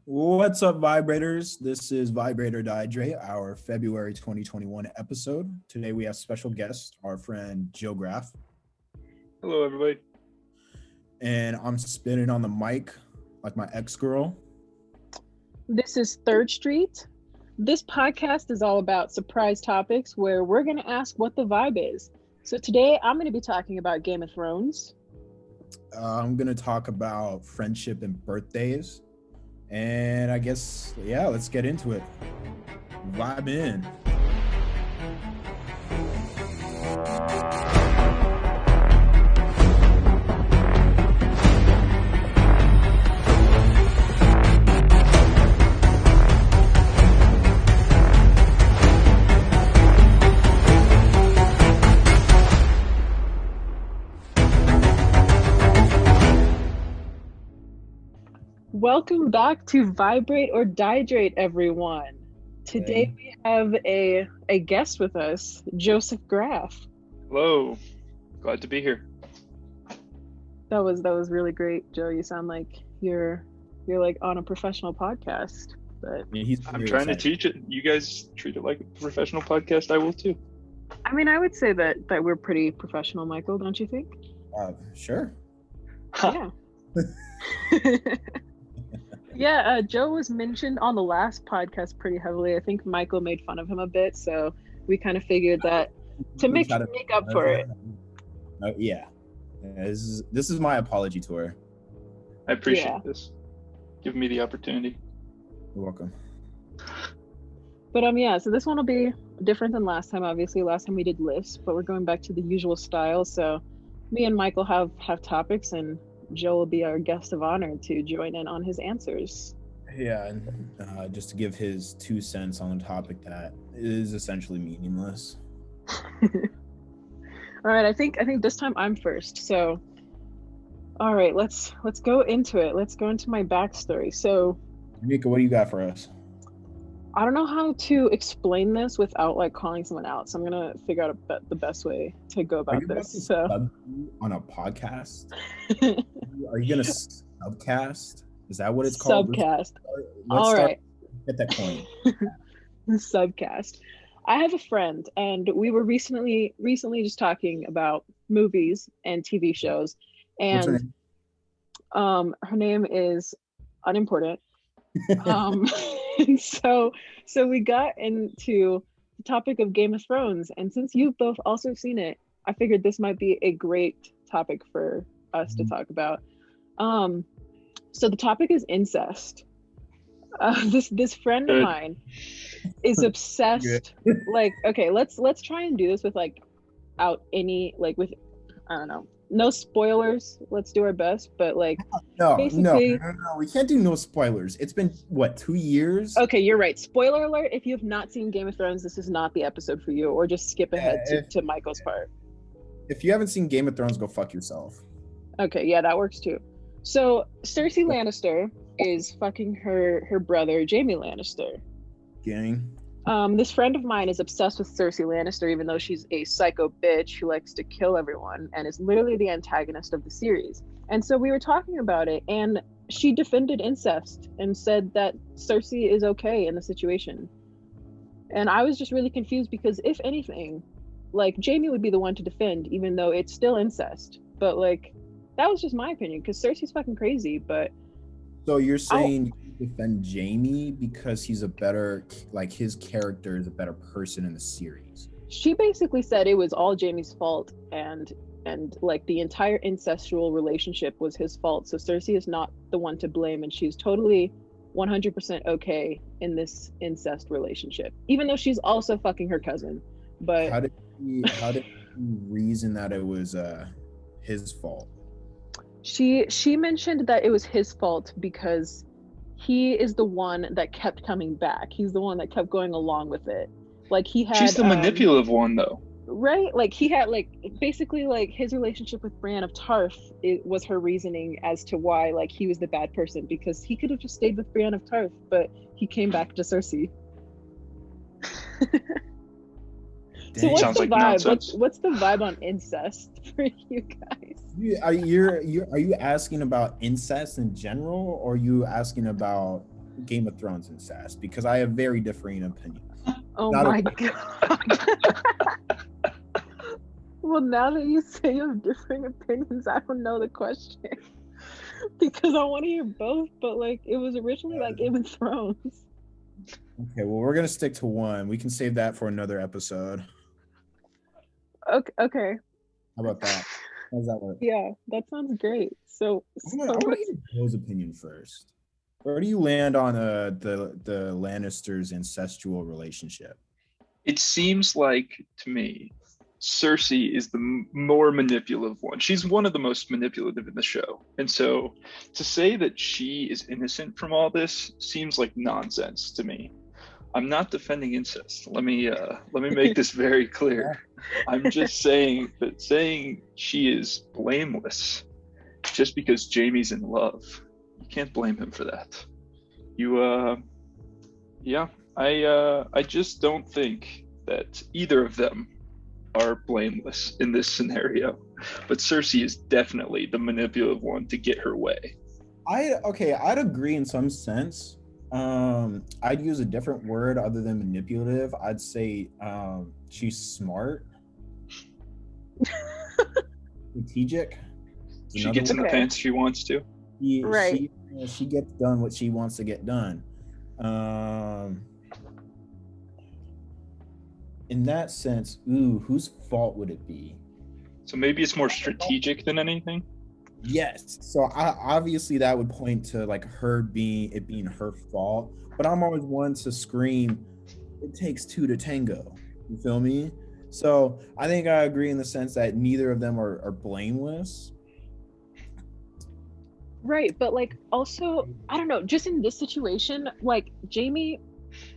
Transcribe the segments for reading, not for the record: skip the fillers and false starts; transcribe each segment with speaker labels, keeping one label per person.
Speaker 1: What's up, vibrators? This is Vibrate or Diedrate, our February 2021 episode. Today we have special guest, our friend Joe Graff,
Speaker 2: Hello, everybody.
Speaker 1: and I'm spinning on the mic like my ex-girl.
Speaker 3: This is Third Street. This podcast is all about surprise topics where we're going to ask what the vibe is. So today I'm going to be talking about Game of Thrones.
Speaker 1: I'm going to talk about friendship and birthdays. And I guess, let's get into it. Vibe in.
Speaker 3: Welcome back to Vibrate or Diedrate, everyone. Today we have a guest with us, Joseph Graff.
Speaker 2: Hello. Glad to be here.
Speaker 3: That was really great, Joe. You sound like you're like on a professional podcast. But
Speaker 2: I'm trying to teach it. You guys treat it like a professional podcast. I will too.
Speaker 3: I mean, I would say that we're pretty professional, Michael. Don't you think?
Speaker 1: Sure.
Speaker 3: Yeah. Yeah, Joe was mentioned on the last podcast pretty heavily. I think Michael made fun of him a bit, so we kind of figured that to make up for it.
Speaker 1: This is my apology tour.
Speaker 2: I appreciate this. Give me the opportunity.
Speaker 1: You're welcome.
Speaker 3: But so this one will be different than last time. Obviously, last time we did lists, but we're going back to the usual style. So me and Michael have topics, and Joe will be our guest of honor to join in on his answers.
Speaker 1: Yeah, and just to give his 2 cents on a topic that is essentially meaningless.
Speaker 3: All right, I think this time I'm first. So, all right, let's go into it. Let's go into my backstory. So,
Speaker 1: Mika, what do you got for us?
Speaker 3: I don't know how to explain this without like calling someone out, so I'm gonna figure out the best way to go about this.
Speaker 1: On a podcast, are you gonna subcast? Is that what it's called?
Speaker 3: Subcast. All right.
Speaker 1: Get that point.
Speaker 3: Subcast. I have a friend, and we were recently just talking about movies and TV shows, and
Speaker 1: What's her name?
Speaker 3: Her name is unimportant. And so we got into the topic of Game of Thrones, and since you've both also seen it, I figured this might be a great topic for us to talk about. So the topic is incest. This friend of mine is obsessed. Like, okay, let's try and do this with like out any like with I don't know. No spoilers. Let's do our best, but like
Speaker 1: no, we can't do no spoilers. It's been what, 2 years?
Speaker 3: Okay, you're right. Spoiler alert: if you have not seen Game of Thrones, this is not the episode for you, or just skip ahead to Michael's part.
Speaker 1: If you haven't seen Game of Thrones, go fuck yourself.
Speaker 3: Okay, yeah, that works too. So Cersei Lannister is fucking her brother Jaime Lannister.
Speaker 1: Gang.
Speaker 3: This friend of mine is obsessed with Cersei Lannister, even though she's a psycho bitch who likes to kill everyone and is literally the antagonist of the series. And so we were talking about it, and she defended incest and said that Cersei is okay in the situation. And I was just really confused because if anything, like Jaime would be the one to defend, even though it's still incest. But like, that was just my opinion because Cersei's fucking crazy. But
Speaker 1: so you're saying you defend Jaime because he's a better, like his character is a better person in the series?
Speaker 3: She basically said it was all Jaime's fault, and like the entire incestual relationship was his fault. So Cersei is not the one to blame, and she's totally 100% okay in this incest relationship, even though she's also fucking her cousin. But
Speaker 1: how did he reason that it was his fault?
Speaker 3: She mentioned that it was his fault because he is the one that kept coming back. He's the one that kept going along with it. Like he had.
Speaker 2: She's the manipulative one, though.
Speaker 3: Right? Like he had basically his relationship with Brienne of Tarth was her reasoning as to why like he was the bad person, because he could have just stayed with Brienne of Tarth, but he came back to Cersei. So what's the vibe? What's the vibe on incest for you guys?
Speaker 1: Are you asking about incest in general, or are you asking about Game of Thrones incest because I have very differing opinions.
Speaker 3: Oh
Speaker 1: Not
Speaker 3: my
Speaker 1: okay.
Speaker 3: god. Well, now that you say you have differing opinions, I don't know the question. Because I want to hear both, but like it was originally like Game of Thrones.
Speaker 1: Okay, well, we're gonna stick to one. We can save that for another episode.
Speaker 3: Okay.
Speaker 1: How about that? How does that work?
Speaker 3: Yeah, that sounds great. So
Speaker 1: I want to hear Joe's opinion first. Where do you land on the Lannisters' incestual relationship?
Speaker 2: It seems like to me, Cersei is the more manipulative one. She's one of the most manipulative in the show. And so to say that she is innocent from all this seems like nonsense to me. I'm not defending incest. Let me make this very clear. I'm just saying she is blameless just because Jaime's in love. You can't blame him for that. I just don't think that either of them are blameless in this scenario. But Cersei is definitely the manipulative one to get her way.
Speaker 1: I'd agree in some sense. I'd use a different word other than manipulative. I'd say she's smart. Strategic.
Speaker 2: She gets in the pants she wants to.
Speaker 3: Right.
Speaker 1: She gets done what she wants to get done. In that sense, whose fault would it be?
Speaker 2: So maybe it's more strategic than anything.
Speaker 1: Yes. So obviously that would point to like it being her fault. But I'm always one to scream, it takes two to tango. You feel me? So I think I agree in the sense that neither of them are blameless.
Speaker 3: Right, but like also, I don't know, just in this situation, like Jaime,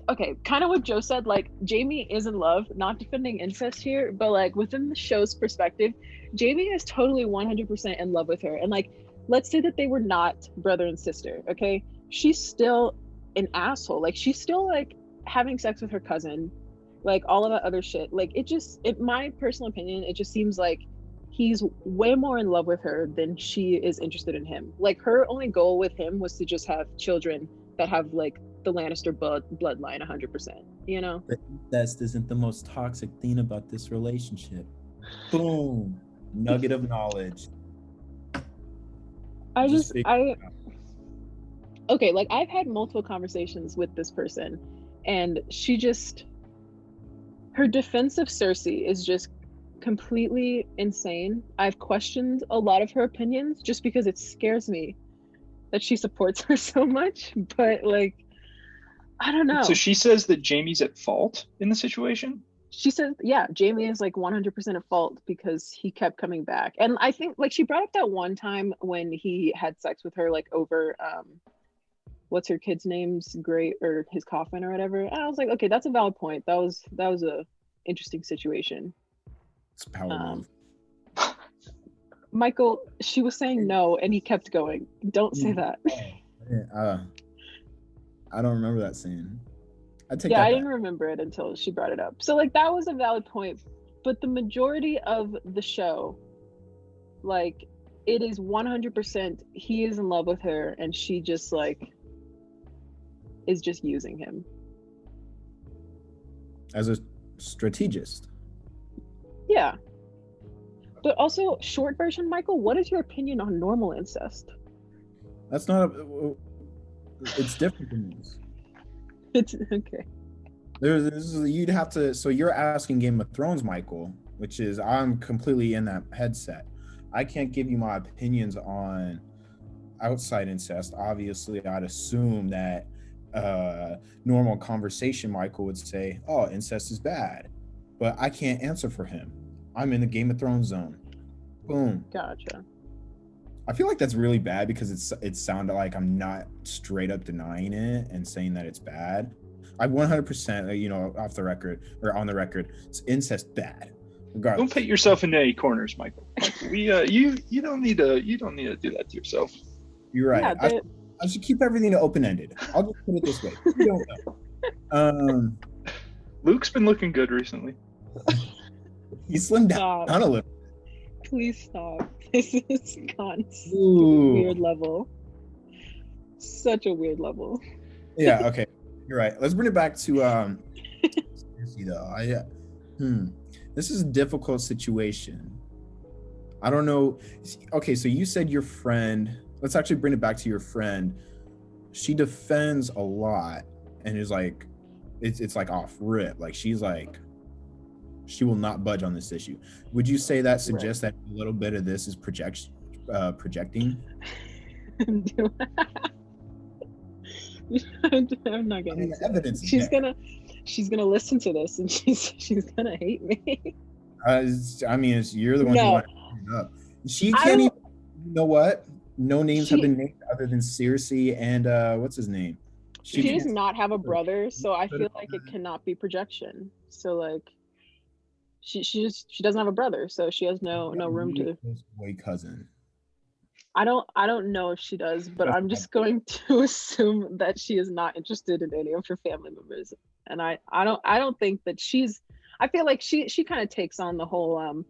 Speaker 3: okay, kind of what Joe said, like Jaime is in love, not defending incest here, but like within the show's perspective, Jaime is totally 100% in love with her. And like, let's say that they were not brother and sister, okay? She's still an asshole. Like she's still like having sex with her cousin, like all of that other shit. Like my personal opinion, it just seems like he's way more in love with her than she is interested in him. Like her only goal with him was to just have children that have like the Lannister bloodline 100%, you know?
Speaker 1: But incest isn't the most toxic thing about this relationship. Boom. Nugget of knowledge.
Speaker 3: Okay, like I've had multiple conversations with this person and her defense of Cersei is just completely insane. I've questioned a lot of her opinions just because it scares me that she supports her so much, but like I don't know.
Speaker 2: So she says that Jaime's at fault in the situation?
Speaker 3: She says, yeah, Jaime is like 100% at fault because he kept coming back. And I think like she brought up that one time when he had sex with her like over what's her kid's name's great or his coffin or whatever. And I was like, okay, that's a valid point. That was a interesting situation.
Speaker 1: It's a power move.
Speaker 3: Michael, she was saying no and he kept going. Don't say that.
Speaker 1: I don't remember that scene. I
Speaker 3: didn't remember it until she brought it up. So like that was a valid point, but the majority of the show, like it is 100% he is in love with her and she just like is just using him
Speaker 1: as a strategist.
Speaker 3: Yeah. But also, short version, Michael, what is your opinion on normal incest?
Speaker 1: That's not it's different than this.
Speaker 3: It's okay.
Speaker 1: You'd have to. So you're asking Game of Thrones, Michael, which is I'm completely in that headset. I can't give you my opinions on outside incest. Obviously, I'd assume that normal conversation, Michael would say, "Oh, incest is bad," but I can't answer for him. I'm in the Game of Thrones zone. Boom.
Speaker 3: Gotcha.
Speaker 1: I feel like that's really bad because it sounded like I'm not straight up denying it and saying that it's bad. I 100%, off the record or on the record, it's incest bad. Regardless.
Speaker 2: Don't put yourself into any corners, Michael. You don't need to do that to yourself.
Speaker 1: You're right. Yeah, I should keep everything open-ended. I'll just put it this way. You don't know.
Speaker 2: Luke's been looking good recently.
Speaker 1: He slimmed down a little.
Speaker 3: Please stop. This has gone to a weird level. Such a weird level.
Speaker 1: Yeah, okay. You're right. Let's bring it back to Cersei, though. This is a difficult situation. I don't know. Okay, so you said your friend. Let's actually bring it back to your friend. She defends a lot and is like, it's like off rip. Like she's like, she will not budge on this issue. Would you say that suggests that a little bit of this is projecting?
Speaker 3: I'm not gonna.
Speaker 1: Evidence.
Speaker 3: She's gonna listen to this and she's gonna hate me.
Speaker 1: I mean, you're the one who wanted to bring it up. She can't even. You know what? No names have been named other than Cersei and what's his name?
Speaker 3: She does not have a brother, so I feel like it cannot be projection. So like, she doesn't have a brother, so she has no room to.
Speaker 1: Boy cousin.
Speaker 3: I don't know if she does, but I'm just going to assume that she is not interested in any of her family members, and I don't think that she's. I feel like she kind of takes on the whole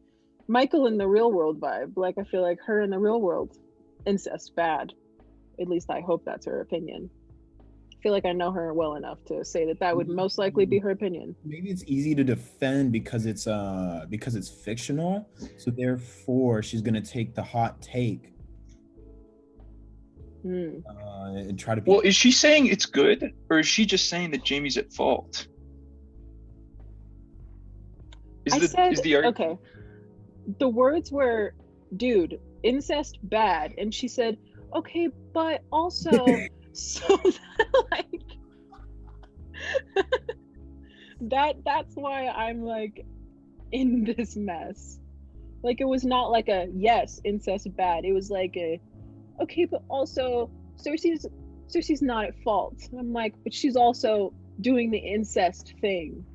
Speaker 3: Michael in the real world vibe. Like I feel like her in the real world, incest bad. At least I hope that's her opinion. I feel like I know her well enough to say that would most likely be her opinion.
Speaker 1: Maybe it's easy to defend because it's fictional, so therefore she's gonna take the hot take. And try to be.
Speaker 2: Well, is she saying it's good, or is she just saying that Jamie's at fault? Is the argument? Okay.
Speaker 3: The words were, "Dude, incest bad," and she said, "Okay, but also." So like that's why I'm like in this mess. Like it was not like a yes, incest bad. It was like a okay, but also Cersei's not at fault. And I'm like, but she's also doing the incest thing.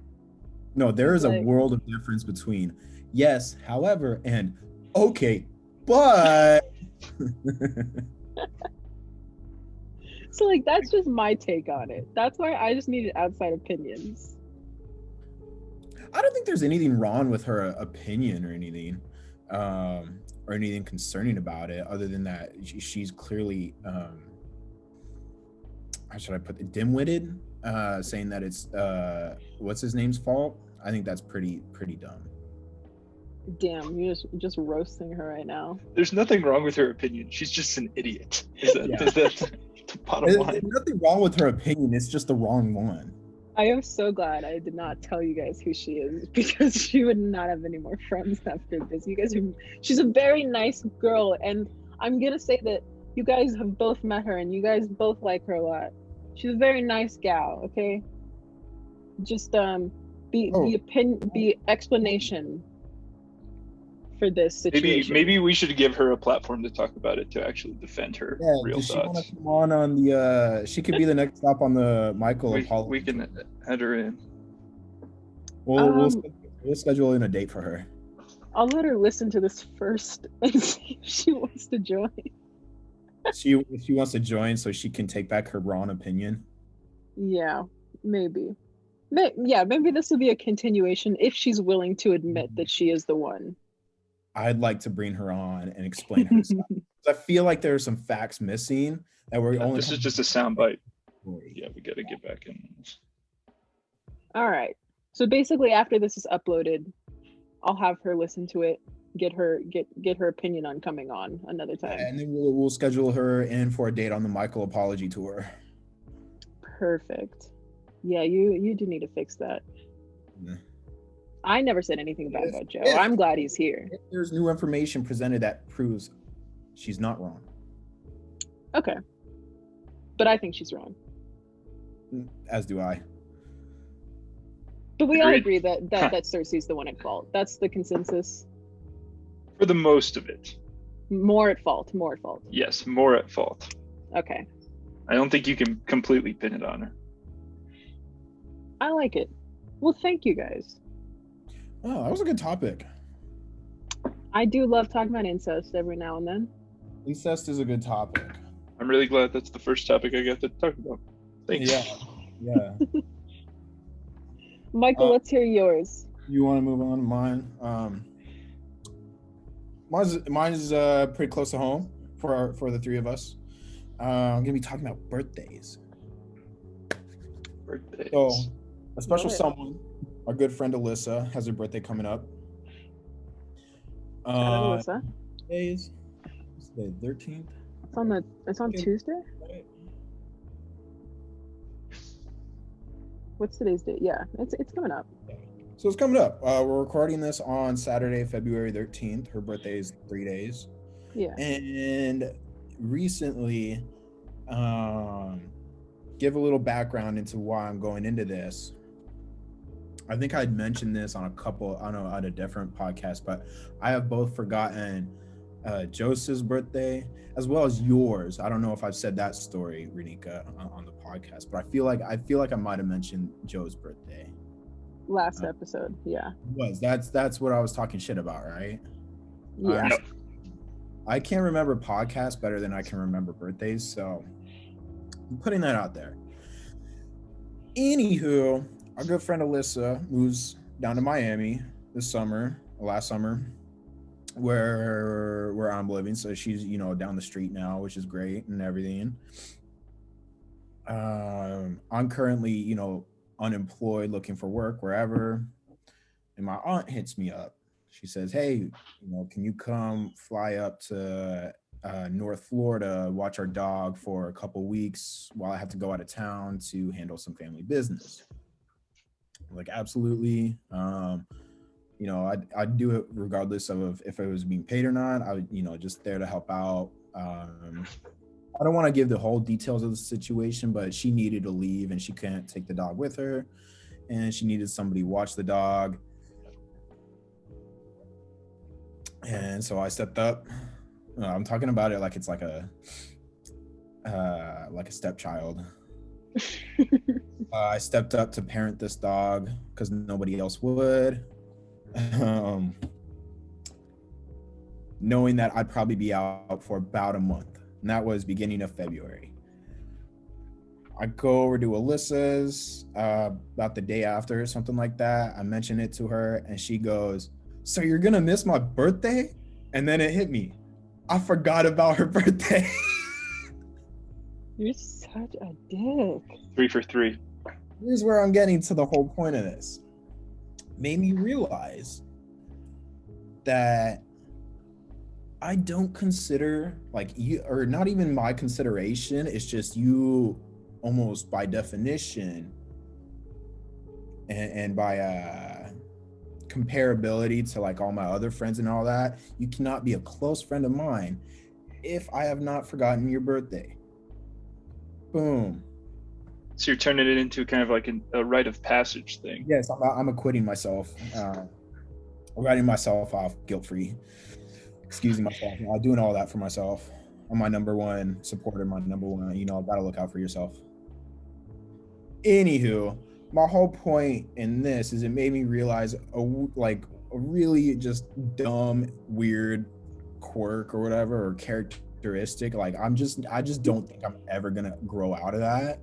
Speaker 1: No, there is a world of difference between yes, however, and okay, but
Speaker 3: so like that's just my take on it. That's why I just needed outside opinions.
Speaker 1: I don't think there's anything wrong with her opinion or anything concerning about it, other than that she's clearly how should I put it, dim-witted, saying that it's what's his name's fault. I think that's pretty dumb.
Speaker 3: Damn, you're just roasting her right now.
Speaker 2: There's nothing wrong with her opinion. She's just an idiot. Is that the bottom line?
Speaker 1: There's nothing wrong with her opinion. It's just the wrong one.
Speaker 3: I am so glad I did not tell you guys who she is, because she would not have any more friends after this. She's a very nice girl, and I'm gonna say that you guys have both met her and you guys both like her a lot. She's a very nice gal, okay? Just the explanation for this situation.
Speaker 2: Maybe we should give her a platform to talk about it, to actually defend her real thoughts. She want to
Speaker 1: come on the she could be the next stop on the Michael apology.
Speaker 2: We can add her in.
Speaker 1: We'll schedule in a date for her.
Speaker 3: I'll let her listen to this first and see if she wants to join.
Speaker 1: If she wants to join so she can take back her wrong opinion.
Speaker 3: Yeah, maybe. Maybe this will be a continuation if she's willing to admit that she is the one.
Speaker 1: I'd like to bring her on and explain her stuff. I feel like there are some facts missing that we're only.
Speaker 2: This is just a soundbite. Yeah, we got to get back in.
Speaker 3: All right. So basically, after this is uploaded, I'll have her listen to it, get her opinion on coming on another time.
Speaker 1: And then we'll schedule her in for a date on the Michael apology tour.
Speaker 3: Perfect. Yeah, you do need to fix that. Yeah. I never said anything bad about Joe. I'm glad he's here.
Speaker 1: If there's new information presented that proves she's not wrong.
Speaker 3: Okay. But I think she's wrong.
Speaker 1: As do I.
Speaker 3: But we all agree that Cersei's the one at fault. That's the consensus.
Speaker 2: For the most of it.
Speaker 3: More at fault.
Speaker 2: Yes, more at fault.
Speaker 3: Okay.
Speaker 2: I don't think you can completely pin it on her.
Speaker 3: I like it. Well, thank you guys.
Speaker 1: Oh, that was a good topic.
Speaker 3: I do love talking about incest every now and then.
Speaker 1: Incest is a good topic.
Speaker 2: I'm really glad that's the first topic I got to talk about. Thanks.
Speaker 1: Yeah.
Speaker 3: Michael, let's hear yours.
Speaker 1: You want to move on to mine? Mine's pretty close to home for the three of us. I'm gonna be talking about birthdays.
Speaker 2: Birthdays.
Speaker 1: So a special
Speaker 3: Love it.
Speaker 1: someone, our good friend Alyssa, has her birthday coming up.
Speaker 3: Shout out Alyssa.
Speaker 1: Days. What's the 13th?
Speaker 3: It's on
Speaker 1: Okay.
Speaker 3: Tuesday. What's today's date? Yeah, it's coming up.
Speaker 1: So it's coming up. We're recording this on Saturday, February 13th. Her birthday is 3 days.
Speaker 3: Yeah.
Speaker 1: And recently, give a little background into why I'm going into this. I think I'd mentioned this on a different podcast, but I have both forgotten Joseph's birthday as well as yours. I don't know if I've said that story, Renika, on the podcast, but I feel like I might have mentioned Joe's birthday.
Speaker 3: Last episode, yeah.
Speaker 1: That's what I was talking shit about, right?
Speaker 3: Yeah.
Speaker 1: I can't remember podcasts better than I can remember birthdays, so I'm putting that out there. Anywho, our good friend Alyssa moves down to Miami last summer, where I'm living. So she's, down the street now, which is great and everything. I'm currently, unemployed, looking for work wherever. And my aunt hits me up. She says, hey, can you come fly up to North Florida, watch our dog for a couple weeks while I have to go out of town to handle some family business? Like, absolutely. I'd do it regardless of if I was being paid or not. I would, just there to help out. I don't want to give the whole details of the situation, but she needed to leave and she couldn't take the dog with her, and she needed somebody to watch the dog. And so I stepped up. I'm talking about it like it's like a stepchild. I stepped up to parent this dog because nobody else would. Knowing that I'd probably be out for about a month, and that was beginning of February. I go over to Alyssa's about the day after, something like that. I mention it to her, and she goes, so you're gonna miss my birthday? And then it hit me. I forgot about her birthday.
Speaker 3: You're such a dick.
Speaker 2: 3 for 3.
Speaker 1: Here's where I'm getting to the whole point of this. Made me realize that I don't consider, like, you, or not even my consideration, it's just you almost by definition and by comparability to like all my other friends and all that, you cannot be a close friend of mine if I have not forgotten your birthday. Boom.
Speaker 2: So you're turning it into kind of like a rite of passage thing.
Speaker 1: Yes, I'm acquitting myself, writing myself off guilt-free, excusing myself, doing all that for myself. I'm my number one supporter, my number one, gotta look out for yourself. Anywho, my whole point in this is it made me realize a really just dumb, weird quirk or whatever, or characteristic. Like I just don't think I'm ever gonna grow out of that.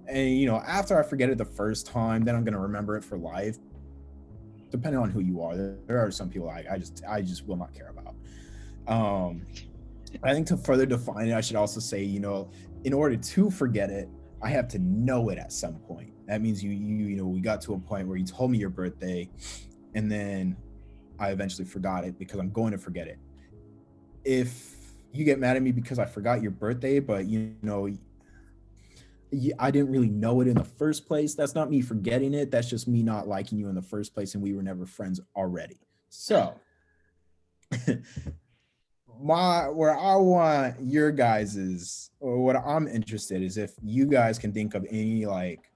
Speaker 1: And after I forget it the first time, then I'm gonna remember it for life. Depending on who you are, there are some people I just will not care about. I think to further define it, I should also say, in order to forget it, I have to know it at some point. That means we got to a point where you told me your birthday, and then I eventually forgot it because I'm going to forget it. If you get mad at me because I forgot your birthday, but I didn't really know it in the first place, that's not me forgetting it. That's just me not liking you in the first place, and we were never friends already. So where I want your guys's, or what I'm interested is if you guys can think of any like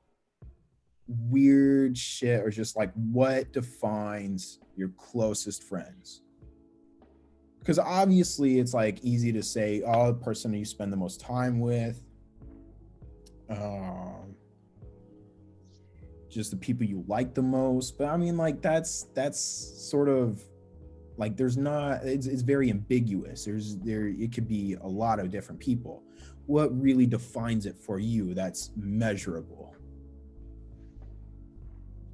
Speaker 1: weird shit or just like what defines your closest friends. Because obviously it's like easy to say, oh, the person you spend the most time with, just the people you like the most. But I mean, like that's sort of like there's not, it's very ambiguous. It could be a lot of different people. What really defines it for you that's measurable?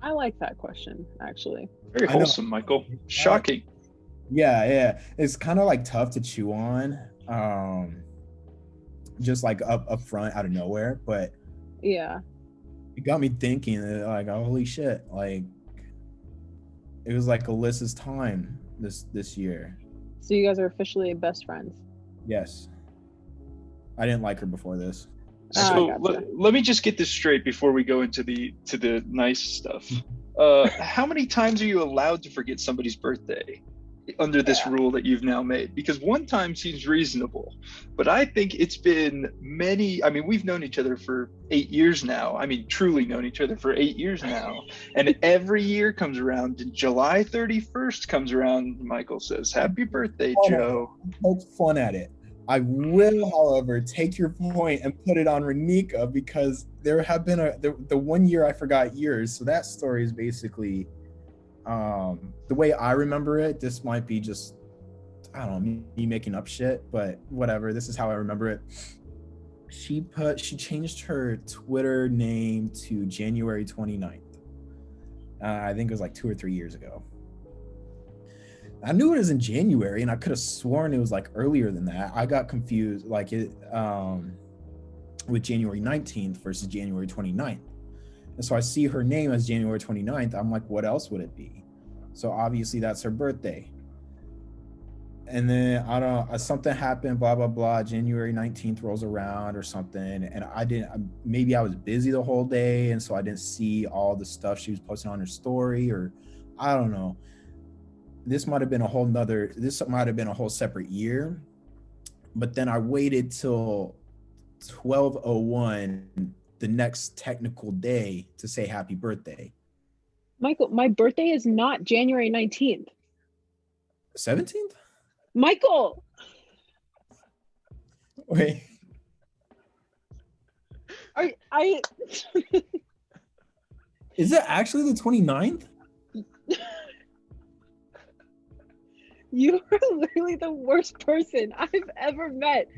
Speaker 3: I like that question, actually.
Speaker 2: Very wholesome, Michael. Shocking.
Speaker 1: Yeah. It's kind of like tough to chew on, just like up front out of nowhere. But
Speaker 3: yeah,
Speaker 1: It got me thinking, like, holy shit, like, it was like Alyssa's time this year.
Speaker 3: So you guys are officially best friends.
Speaker 1: Yes. I didn't like her before this.
Speaker 2: So
Speaker 3: Gotcha.
Speaker 2: let me just get this straight before we go into the nice stuff. How many times are you allowed to forget somebody's birthday under this rule that you've now made? Because one time seems reasonable, but I think it's been many. I mean, we've known each other for 8 years now. I mean, truly known each other for 8 years now. And every year comes around, and July 31st comes around, Michael says, "Happy birthday, Joe."
Speaker 1: Poke fun at it. I will, however, take your point and put it on Renika, because there have been the 1 year I forgot yours. So that story is basically the way I remember it. This might be just, I don't know, me making up shit, but whatever. This is how I remember it. She changed her Twitter name to January 29th. I think it was like 2 or 3 years ago. I knew it was in January, and I could have sworn it was like earlier than that. I got confused, like it with January 19th versus January 29th. And so I see her name as January 29th. I'm like, what else would it be? So obviously that's her birthday. And then I don't know, something happened, blah, blah, blah. January 19th rolls around or something. And maybe I was busy the whole day. And so I didn't see all the stuff she was posting on her story, or I don't know. This might have been a whole separate year. But then I waited till 12:01, the next technical day, to say happy birthday.
Speaker 3: Michael, my birthday is not January 19th.
Speaker 1: 17th?
Speaker 3: Michael!
Speaker 1: Wait.
Speaker 3: I
Speaker 1: Is it actually the 29th?
Speaker 3: You are literally the worst person I've ever met.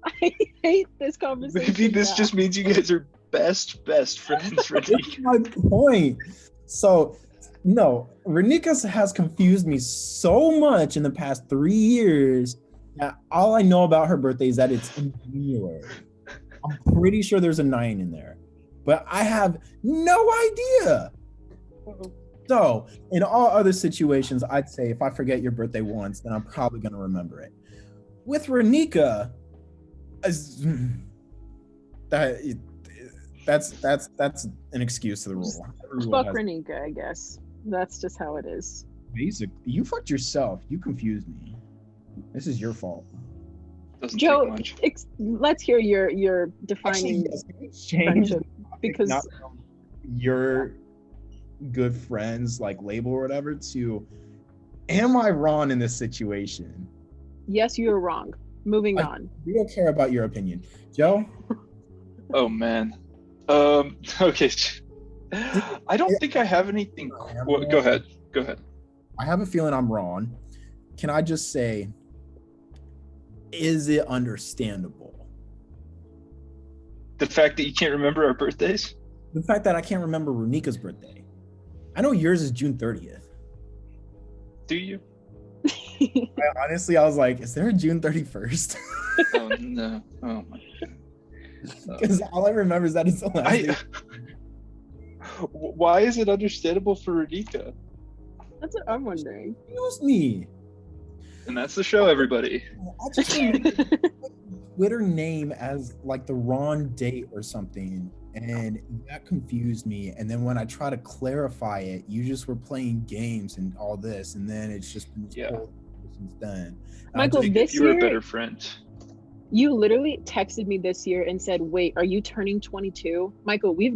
Speaker 3: I hate this conversation.
Speaker 2: Maybe this just means you guys are best friends, Renika.
Speaker 1: That's my point. So, no, Renika has confused me so much in the past 3 years that all I know about her birthday is that it's in January. I'm pretty sure there's a 9 in there, but I have no idea. So, in all other situations, I'd say if I forget your birthday once, then I'm probably going to remember it. With Renika, that's an excuse to the rule.
Speaker 3: Fuck Renika, I guess. That's just how it is.
Speaker 1: Basic. You fucked yourself. You confused me. This is your fault.
Speaker 2: Doesn't
Speaker 3: Joe,
Speaker 2: take much.
Speaker 3: let's hear your defining friendship, because
Speaker 1: not from your good friends like label or whatever to, am I wrong in this situation?
Speaker 3: yes, you're wrong. Moving on.
Speaker 1: We don't care about your opinion, Joe.
Speaker 2: Oh man. Okay. I don't think I have anything. Go ahead.
Speaker 1: I have a feeling I'm wrong. Can I just say, is it understandable?
Speaker 2: The fact that you can't remember our birthdays?
Speaker 1: The fact that I can't remember Renika's birthday. I know yours is June 30th.
Speaker 2: Do you?
Speaker 1: Honestly, I was like, is there a June 31st?
Speaker 2: Oh no. Oh my god.
Speaker 1: Because all I remember is that it's the last day.
Speaker 2: Why is it understandable for Renika?
Speaker 3: That's what I'm wondering.
Speaker 1: Excuse me.
Speaker 2: And that's the show, everybody.
Speaker 1: I just remember Twitter name as like the wrong date or something, and that confused me. And then when I try to clarify it, you just were playing games and all this, and then it's just been since then.
Speaker 3: Michael, this
Speaker 2: You're
Speaker 3: year,
Speaker 2: a better friend.
Speaker 3: you literally texted me this year and said, wait, are you turning 22? Michael, we've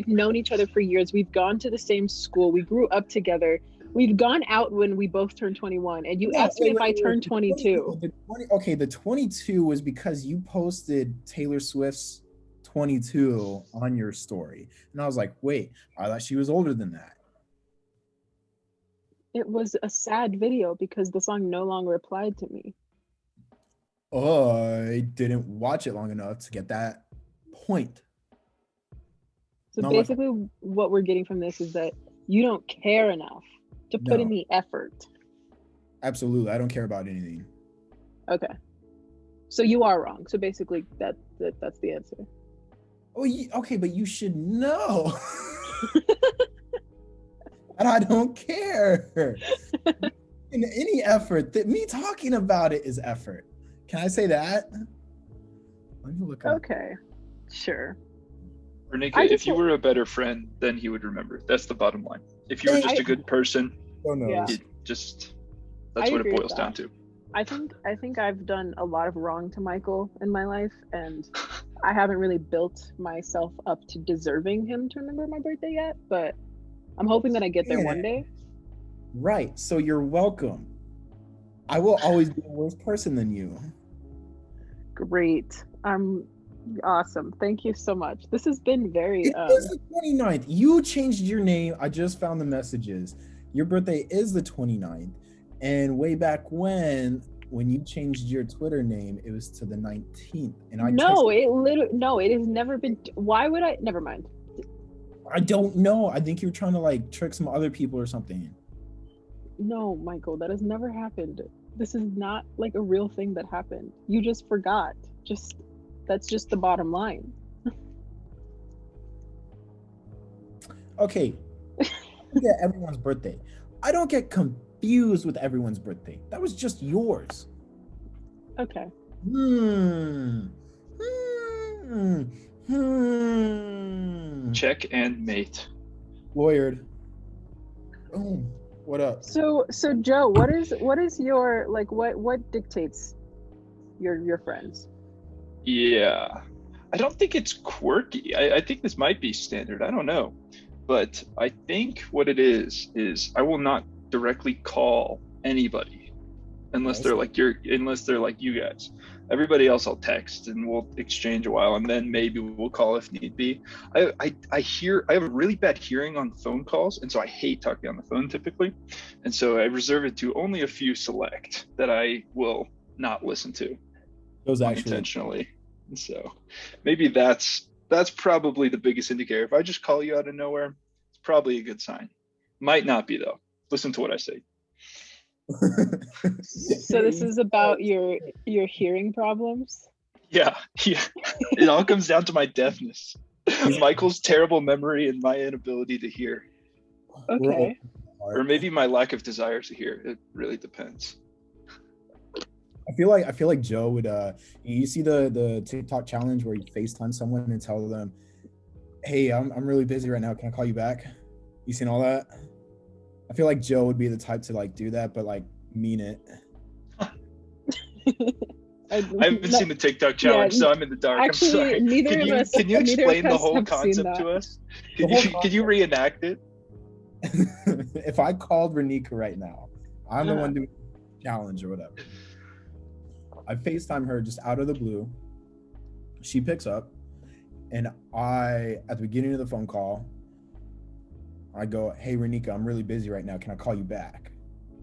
Speaker 3: known each other for years. We've gone to the same school. We grew up together. We've gone out when we both turned 21, and you asked me if I turned 22.
Speaker 1: The 22 was because you posted Taylor Swift's 22 on your story. And I was like, wait, I thought she was older than that.
Speaker 3: It was a sad video because the song no longer applied to me.
Speaker 1: I didn't watch it long enough to get that point.
Speaker 3: So basically what we're getting from this is that you don't care enough to put in the effort.
Speaker 1: Absolutely. I don't care about anything.
Speaker 3: Okay. So you are wrong. So basically that's the answer.
Speaker 1: Oh, okay, but you should know. And I don't care. In any effort, that me talking about it is effort. Can I say that? Let me look up.
Speaker 3: Okay, sure.
Speaker 2: Renika, if you were a better friend, then he would remember. That's the bottom line. If you were just a good person,
Speaker 3: Yeah.
Speaker 2: that's what it boils down to.
Speaker 3: I think I've done a lot of wrong to Michael in my life, and I haven't really built myself up to deserving him to remember my birthday yet, but I'm hoping that I get there one day.
Speaker 1: Right. So you're welcome. I will always be a worse person than you.
Speaker 3: Great. Awesome. Thank you so much. This has been very
Speaker 1: It is the 29th. You changed your name. I just found the messages. Your birthday is the 29th. And way back when you changed your Twitter name, it was to the 19th. And it has never been. Why would I? Never mind. I don't know. I think you're trying to like trick some other people or something.
Speaker 3: No, Michael, that has never happened. This is not like a real thing that happened. You just forgot. That's just the bottom line.
Speaker 1: Okay. I get everyone's birthday. I don't get confused with everyone's birthday. That was just yours.
Speaker 3: Okay.
Speaker 2: Check and mate.
Speaker 1: Lawyered. Oh, what up?
Speaker 3: So Joe, what is your like what dictates your friends?
Speaker 2: Yeah. I don't think it's quirky. I think this might be standard. I don't know. But I think what it is I will not directly call anybody unless they're like you guys. Everybody else I'll text and we'll exchange a while, and then maybe we'll call if need be. I have a really bad hearing on phone calls, and so I hate talking on the phone typically. And so I reserve it to only a few select that I will not listen to. Those unintentionally. And so maybe that's probably the biggest indicator. If I just call you out of nowhere, it's probably a good sign. Might not be though. Listen to what I say.
Speaker 3: So this is about your hearing problems?
Speaker 2: Yeah. It all comes down to my deafness. Michael's terrible memory and my inability to hear.
Speaker 3: Okay.
Speaker 2: Or maybe my lack of desire to hear. It really depends.
Speaker 1: I feel like Joe would you see the TikTok challenge where you FaceTime someone and tell them, hey, I'm really busy right now, can I call you back? You seen all that? I feel like Joe would be the type to like do that, but like mean it.
Speaker 2: I haven't seen the TikTok challenge, so I'm in the dark.
Speaker 3: Actually,
Speaker 2: I'm sorry. Can you explain the whole concept to us? Can you reenact it?
Speaker 1: If I called Renika right now, I'm the one doing the challenge or whatever. I FaceTime her just out of the blue. She picks up, and at the beginning of the phone call, I go, hey, Renika, I'm really busy right now. Can I call you back?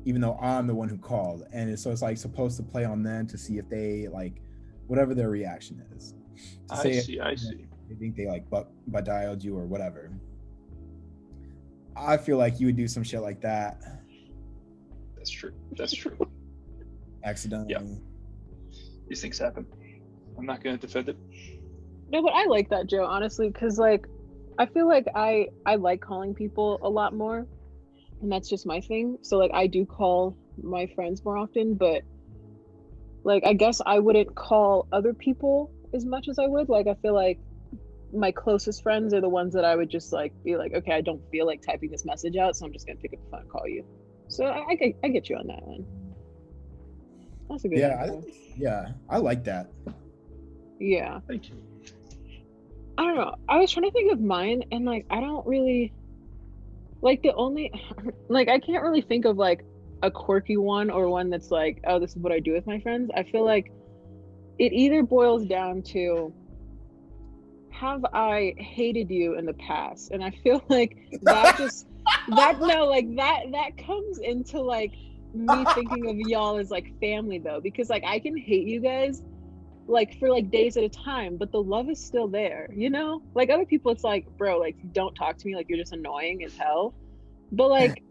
Speaker 1: Even though I'm the one who called. And so it's like supposed to play on them to see if they like, whatever their reaction is.
Speaker 2: I see.
Speaker 1: They think they like but dialed you or whatever. I feel like you would do some shit like that.
Speaker 2: That's true.
Speaker 1: Accidentally.
Speaker 2: Yeah. These things happen. I'm not going to defend it.
Speaker 3: No, but I like that, Joe, honestly, because like I feel like I like calling people a lot more, and that's just my thing. So like I do call my friends more often, but like I guess I wouldn't call other people as much as I would. Like I feel like my closest friends are the ones that I would just like be like, okay, I don't feel like typing this message out, so I'm just gonna pick up the phone and call you. So I get you on that one. That's a good
Speaker 1: one. I like that.
Speaker 3: Yeah.
Speaker 2: Thank you.
Speaker 3: I don't know. I was trying to think of mine, and like I don't really like the only like I can't really think of like a quirky one or one that's like, oh, this is what I do with my friends. I feel like it either boils down to, have I hated you in the past? And I feel like that just that comes into like me thinking of y'all as like family though, because like I can hate you guys like for like days at a time, but the love is still there, you know? Like other people it's like, bro, like don't talk to me, like you're just annoying as hell. But like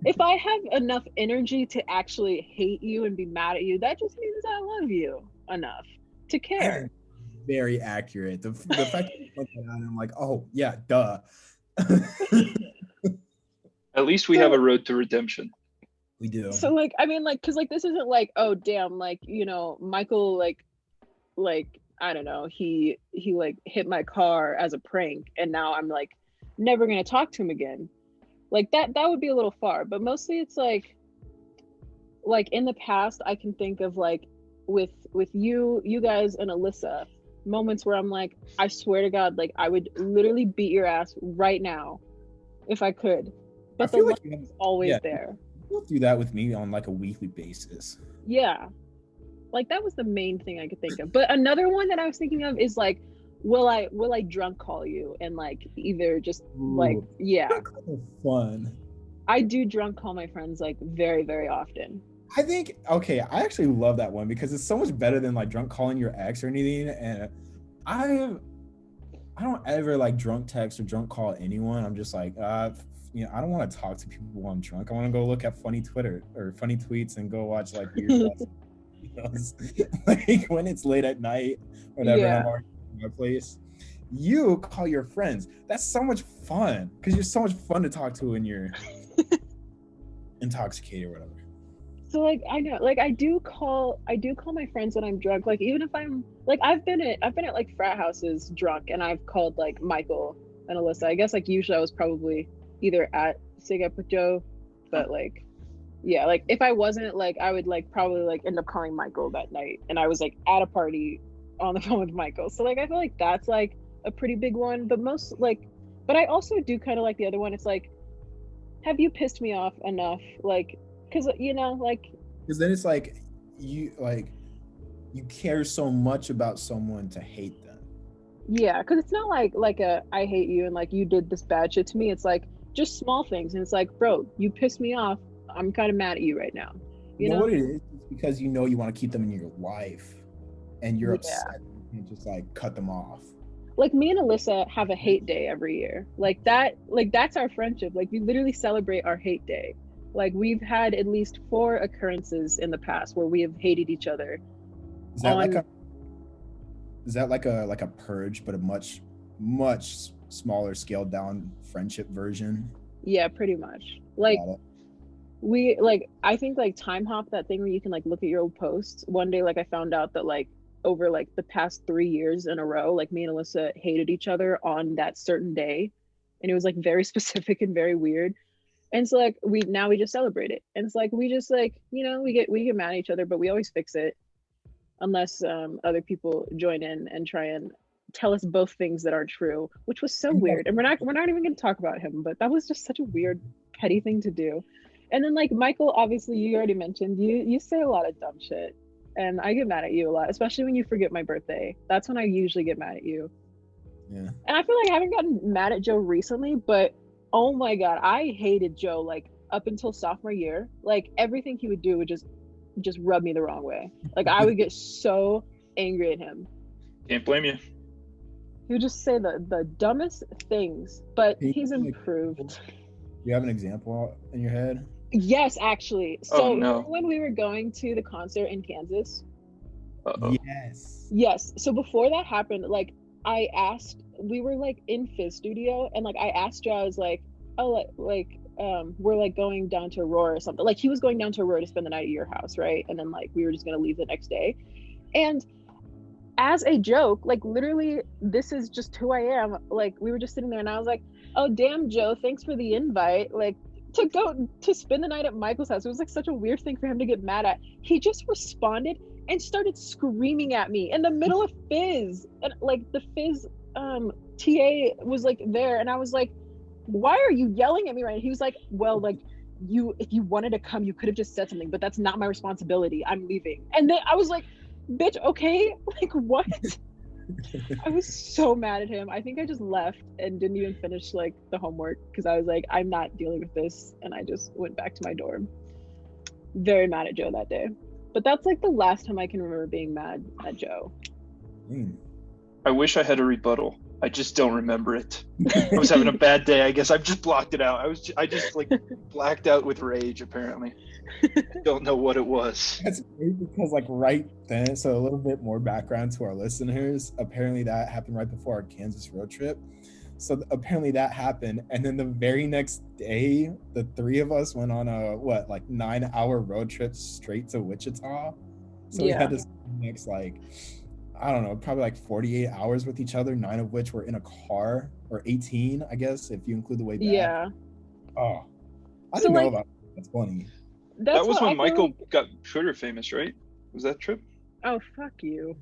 Speaker 3: if I have enough energy to actually hate you and be mad at you, that just means I love you enough to care.
Speaker 1: very accurate. The fact that you put that on, I'm like, oh yeah, duh.
Speaker 2: At least we have a road to redemption.
Speaker 1: We do.
Speaker 3: So like, I mean, like, cause like this isn't like, oh damn, like, you know, Michael like I don't know, he like hit my car as a prank, and now I'm like never gonna talk to him again. Like that would be a little far, but mostly it's like in the past I can think of like with you guys and Alyssa, moments where I'm like, I swear to God, like I would literally beat your ass right now if I could. But the love is always there.
Speaker 1: You'll do that with me on like a weekly basis.
Speaker 3: Yeah. Like that was the main thing I could think of. But another one that I was thinking of is like, will I drunk call you and like either just like, yeah.
Speaker 1: Fun.
Speaker 3: I do drunk call my friends like very, very often.
Speaker 1: I think, okay, I actually love that one because it's so much better than like drunk calling your ex or anything. And I don't ever like drunk text or drunk call anyone. I'm just like, you know, I don't want to talk to people while I'm drunk. I want to go look at funny Twitter or funny tweets and go watch like weird videos. Like when it's late at night or whatever, I'm already in my place. You call your friends. That's so much fun because you're so much fun to talk to when you're intoxicated or whatever.
Speaker 3: So like I know, like I do call my friends when I'm drunk. Like even if I'm like I've been at like frat houses drunk, and I've called like Michael and Alyssa. I guess like usually I was probably either at Sig Up with Joe, but like yeah, like if I wasn't, like I would like probably like end up calling Michael that night, and I was like at a party on the phone with Michael. So like I feel like that's like a pretty big one. But most like, but I also do kind of like the other one. It's like, have you pissed me off enough? Like, because you know, like,
Speaker 1: because then it's like you care so much about someone to hate them.
Speaker 3: Yeah, because it's not like a I hate you and like you did this bad shit to me. It's like just small things, and it's like, bro, you pissed me off. I'm kind of mad at you right now. You know
Speaker 1: what it is? It's because you know you want to keep them in your life, and you're upset. You just like cut them off.
Speaker 3: Like me and Alyssa have a hate day every year. Like that's our friendship. Like we literally celebrate our hate day. Like we've had at least 4 occurrences in the past where we have hated each other.
Speaker 1: Is that like a purge, but a much smaller, scaled down friendship version?
Speaker 3: Yeah, pretty much. Like I think like Time Hop, that thing where you can like look at your old posts. One day, like I found out that like over like the past 3 years in a row, like me and Alyssa hated each other on that certain day, and it was like very specific and very weird. And so like we just celebrate it, and it's like we just like, you know, we get mad at each other, but we always fix it unless other people join in and try and tell us both things that aren't true, which was so weird. And we're not even going to talk about him, but that was just such a weird petty thing to do. And then like Michael, obviously you already mentioned, you say a lot of dumb shit, and I get mad at you a lot, especially when you forget my birthday. That's when I usually get mad at you.
Speaker 1: Yeah. And
Speaker 3: I feel like I haven't gotten mad at Joe recently, but oh my God, I hated Joe like up until sophomore year. Like everything he would do would just rub me the wrong way. Like I would get so angry at him.
Speaker 2: Can't blame you.
Speaker 3: He would just say the dumbest things, but he's improved.
Speaker 1: You have an example in your head?
Speaker 3: Yes, actually. So
Speaker 2: no.
Speaker 3: when we were going to the concert in Kansas.
Speaker 2: Uh-oh.
Speaker 3: Yes. So before that happened, like I asked, we were like in Fizz Studio, and like I asked Joe, I was like, oh, we're like going down to Aurora or something. Like he was going down to Aurora to spend the night at your house, right? And then like we were just gonna leave the next day. And as a joke, like literally, this is just who I am. Like we were just sitting there, and I was like, oh damn, Joe, thanks for the invite. Like to go to spend the night at Michael's house. It was like such a weird thing for him to get mad at. He just responded and started screaming at me in the middle of Fizz, and like the Fizz TA was like there, and I was like, why are you yelling at me right now? He was like, well, like if you wanted to come, you could have just said something, but that's not my responsibility. I'm leaving. And then I was like, bitch, okay, like what? I was so mad at him. I think I just left and didn't even finish like the homework because I was like, I'm not dealing with this, and I just went back to my dorm. Very mad at Joe that day. But that's like the last time I can remember being mad at Joe.
Speaker 2: I wish I had a rebuttal. I just don't remember it. I was having a bad day, I guess. I've just blocked it out. I just like blacked out with rage, apparently. I don't know what it was.
Speaker 1: That's great because like right then, so a little bit more background to our listeners. Apparently that happened right before our Kansas road trip. So apparently that happened, and then the very next day, the three of us went on a 9-hour road trip straight to Wichita. So we had to spend the next I don't know, probably like 48 hours with each other, 9 of which were in a car, or 18, I guess, if you include the way back.
Speaker 3: Yeah.
Speaker 1: Oh, I didn't know about that. That's funny.
Speaker 2: That was when Michael got Twitter famous, right? Was that trip?
Speaker 3: Oh, fuck you.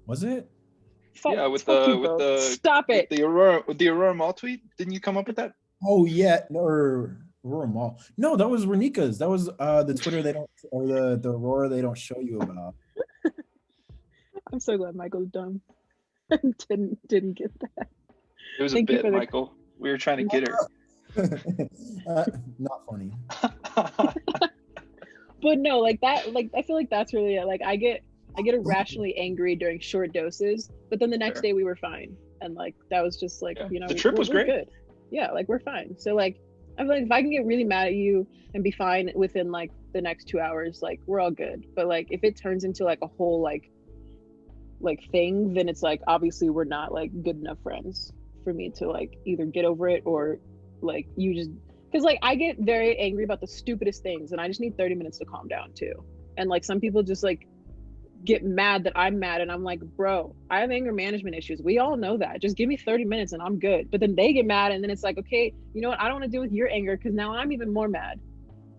Speaker 1: Was it?
Speaker 2: Yeah, with the
Speaker 3: stop it.
Speaker 2: The Aurora Mall tweet. Didn't you come up with that?
Speaker 1: Oh yeah, no, Aurora Mall. No, that was Renika's. That was the Twitter they don't, or the Aurora they don't show you about.
Speaker 3: I'm so glad Michael's dumb. didn't get that.
Speaker 2: It was a bit, Michael. We were trying to get her.
Speaker 1: Not funny.
Speaker 3: But no, like that, like I feel like that's really it. Like I get irrationally angry during short doses, but then the next day we were fine, and like that was just like you know
Speaker 2: the trip was great.
Speaker 3: Good. Yeah, like we're fine. So like I feel like if I can get really mad at you and be fine within like the next 2 hours, like we're all good. But like if it turns into like a whole like thing, then it's like obviously we're not like good enough friends for me to like either get over it or like you just, because like I get very angry about the stupidest things and I just need 30 minutes to calm down too. And like some people just like get mad that I'm mad, and I'm like, bro, I have anger management issues. We all know that. Just give me 30 minutes and I'm good. But then they get mad, and then it's like, okay, you know what? I don't want to deal with your anger because now I'm even more mad.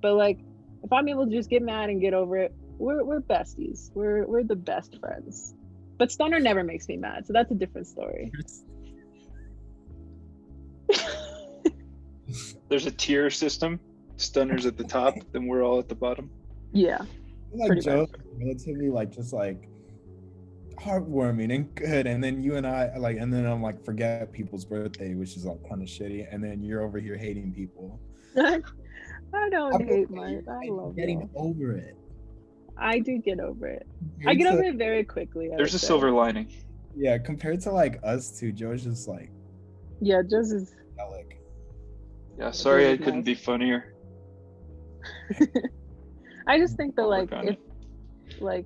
Speaker 3: But like, if I'm able to just get mad and get over it, we're besties. We're the best friends. But Stunner never makes me mad, so that's a different story.
Speaker 2: There's a tier system. Stunner's at the top, then we're all at the bottom.
Speaker 3: Yeah.
Speaker 1: Like Joe, relatively like just like heartwarming and good, and then you and I like, and then I'm like forget people's birthday, which is like kind of shitty, and then you're over here hating people.
Speaker 3: I don't hate Mike. I love
Speaker 1: getting over it.
Speaker 3: I do get over it. I get over it very quickly.
Speaker 2: There's a silver lining.
Speaker 1: Yeah, compared to like us two, Joe's just like.
Speaker 3: Yeah, Joe's is.
Speaker 2: Yeah, sorry I couldn't be funnier.
Speaker 3: I just think that like if like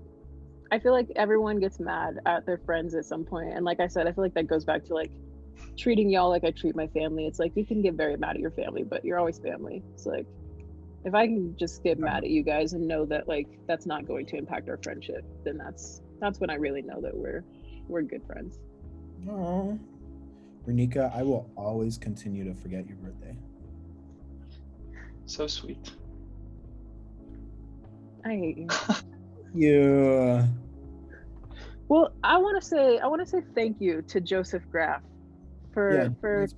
Speaker 3: I feel like everyone gets mad at their friends at some point, and like I said, I feel like that goes back to like treating y'all like I treat my family. It's like you can get very mad at your family, but you're always family. It's like if I can just get mad at you guys and know that like that's not going to impact our friendship, then that's when I really know that we're good friends.
Speaker 1: Oh, Renika, I will always continue to forget your birthday.
Speaker 2: So sweet.
Speaker 3: I hate you.
Speaker 1: Yeah.
Speaker 3: Well, I want to say thank you to Joseph Graff for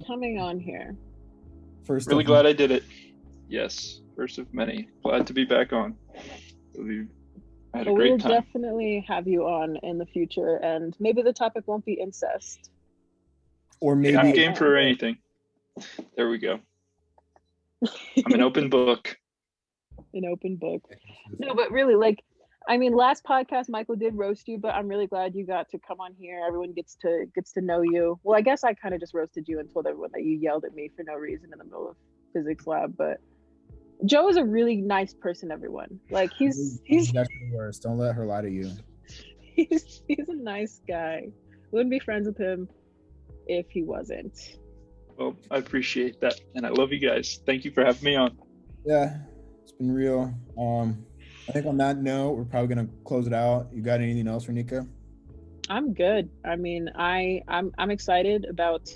Speaker 3: coming on here.
Speaker 2: First, really glad I did it. Yes, first of many. Glad to be back on. I had a great time.
Speaker 3: We'll definitely have you on in the future, and maybe the topic won't be incest.
Speaker 1: Or maybe
Speaker 2: I'm game for anything. There we go. I'm an open book.
Speaker 3: An open book. No, but really, like, I mean, last podcast Michael did roast you, but I'm really glad you got to come on here. Everyone gets to know you. Well, I guess I kind of just roasted you and told everyone that you yelled at me for no reason in the middle of physics lab. But Joe is a really nice person, everyone. Like he's
Speaker 1: that's the worst. Don't let her lie to you.
Speaker 3: He's a nice guy. Wouldn't be friends with him if he wasn't.
Speaker 2: Well, I appreciate that, and I love you guys. Thank you for having me on.
Speaker 1: Yeah, it's been real. I think on that note, we're probably gonna close it out. You got anything else, Renika?
Speaker 3: I'm good. I mean, I'm excited about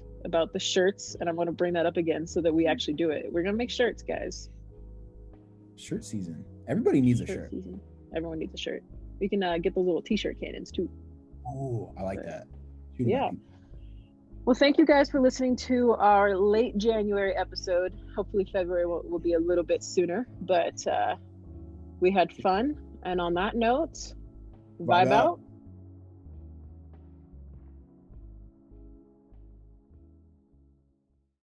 Speaker 3: the shirts, and I'm gonna bring that up again so that we actually do it. We're gonna make shirts, guys.
Speaker 1: Shirt season. Everybody needs a shirt.
Speaker 3: Season. Everyone needs a shirt. We can get those little t-shirt cannons too.
Speaker 1: Oh, I like that.
Speaker 3: Yeah. Well, thank you guys for listening to our late January episode. Hopefully February will be a little bit sooner, but we had fun. And on that note, vibe out.